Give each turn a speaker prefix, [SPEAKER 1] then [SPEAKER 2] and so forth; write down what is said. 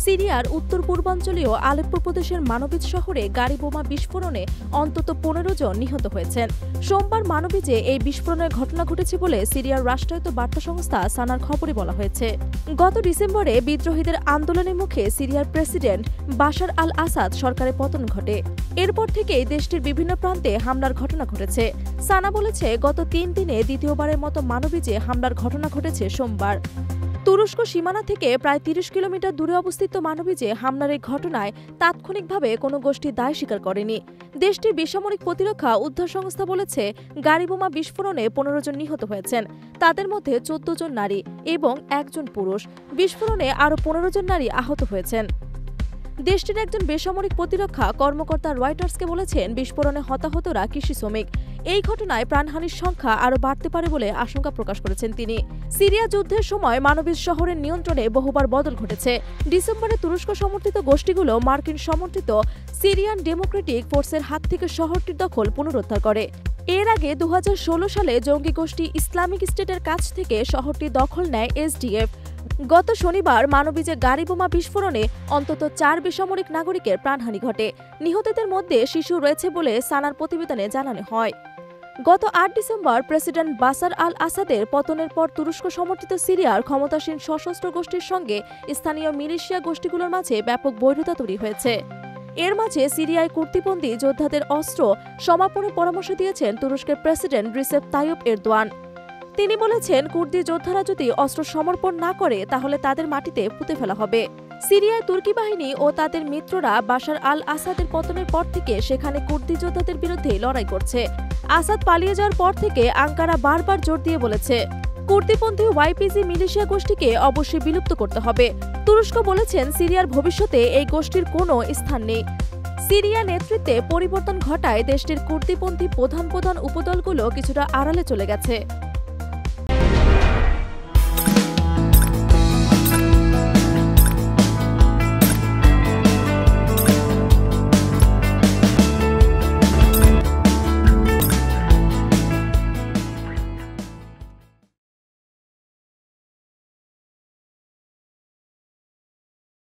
[SPEAKER 1] সিরিয়ার উত্তর পূর্বাঞ্চলীয় আলেপ্পো প্রদেশের মানবিজ শহরে গাড়ি বোমা বিস্ফোরণে অন্তত ১৫ জন নিহত হয়েছেন। সোমবার মানবিজে এই বিস্ফোরণের ঘটনা ঘটেছে বলে সিরিয়ার রাষ্ট্রায়ত্ত বার্তা সংস্থা সানার খবরে বলা হয়েছে। গত ডিসেম্বরে বিদ্রোহীদের আন্দোলনের মুখে সিরিয়ার প্রেসিডেন্ট বাশার আল আসাদ সরকারের পতন ঘটে। এরপর থেকেই দেশটির বিভিন্ন প্রান্তে হামলার ঘটনা ঘটেছে। সানা বলেছে, গত ৩ দিনে দ্বিতীয়বারের মতো মানবিজে হামলার ঘটনা ঘটেছে সোমবার। তুরস্ক সীমানা থেকে প্রায় ৩০ কিলোমিটার দূরে অবস্থিত মানবিজে হামলার এই ঘটনায় তাৎক্ষণিকভাবে কোনো গোষ্ঠী দায় স্বীকার করেনি। দেশটির বেসামরিক প্রতিরক্ষা উদ্ধার সংস্থা বলেছে, গাড়ি বোমা বিস্ফোরণে ১৫ জন নিহত হয়েছেন। তাদের মধ্যে ১৪ জন নারী এবং ১ জন পুরুষ। বিস্ফোরণে আরও ১৫ জন নারী আহত হয়েছেন। দেশটির একজন বেসামরিক প্রতিরক্ষা কর্মকর্তা রয়টার্সকে বলেছেন, বিস্ফোরণে হতাহতরা কৃষি শ্রমিক। এই ঘটনায় প্রাণহানির সংখ্যা আরও বাড়তে পারে বলে আশঙ্কা প্রকাশ করেছেন তিনি। সিরিয়া যুদ্ধের সময় মানবিজ শহরের নিয়ন্ত্রণে বহুবার বদল ঘটেছে। ডিসেম্বরে তুরস্ক সমর্থিত গোষ্ঠীগুলো মার্কিন সমর্থিত সিরিয়ান ডেমোক্রেটিক ফোর্সের হাত থেকে শহরটির দখল পুনরুদ্ধার করে। এর আগে ২০১৬ সালে জঙ্গি গোষ্ঠী ইসলামিক স্টেটের কাছ থেকে শহরটি দখল নেয় এসডিএফ। গত শনিবার মানবিজে গাড়ি বোমা বিস্ফোরণে অন্তত ৪ বেসামরিক নাগরিকের প্রাণহানি ঘটে। নিহতদের মধ্যে শিশু রয়েছে বলে সানার প্রতিবেদনে জানানো হয়। গত ৮ ডিসেম্বর প্রেসিডেন্ট বাশার আল আসাদের পতনের পর তুরস্ক সমর্থিত সিরিয়ার ক্ষমতাসীন সশস্ত্র গোষ্ঠীর সঙ্গে স্থানীয় মিলিশিয়া গোষ্ঠীগুলোর মাঝে ব্যাপক বৈরতা তৈরি হয়েছে। এর মাঝে সিরিয়ায় কুর্দিপন্থী যোদ্ধাদের অস্ত্র সমাপনের পরামর্শ দিয়েছেন তুরস্কের প্রেসিডেন্ট রিসেপ তাইয়িপ এরদোয়ান। তিনি বলেছেন, কুর্দি যোদ্ধারা যদি অস্ত্র সমর্পণ না করে তাহলে তাদের মাটিতে পুঁতে ফেলা হবে। সিরিয়ায় তুর্কি বাহিনী ও তাদের মিত্ররা বাশার আল আসাদের পতনের পর থেকে সেখানে কুর্দি যোদ্ধাদের বিরুদ্ধে লড়াই করছে। আসাদ পালিয়ে যাওয়ার পর থেকে আঙ্কারা বারবার জোর দিয়ে বলেছে, কুর্দিপন্থী ওয়াইপিজি মিলিশিয়া গোষ্ঠীকে অবশ্যই বিলুপ্ত করতে হবে। তুরস্ক বলেছেন, সিরিয়ার ভবিষ্যতে এই গোষ্ঠীর কোনো স্থান নেই। সিরিয়া নেতৃত্বে পরিবর্তন ঘটায় দেশটির কুর্দিপন্থী প্রধান উপদলগুলো কিছুটা আড়ালে চলে গেছে।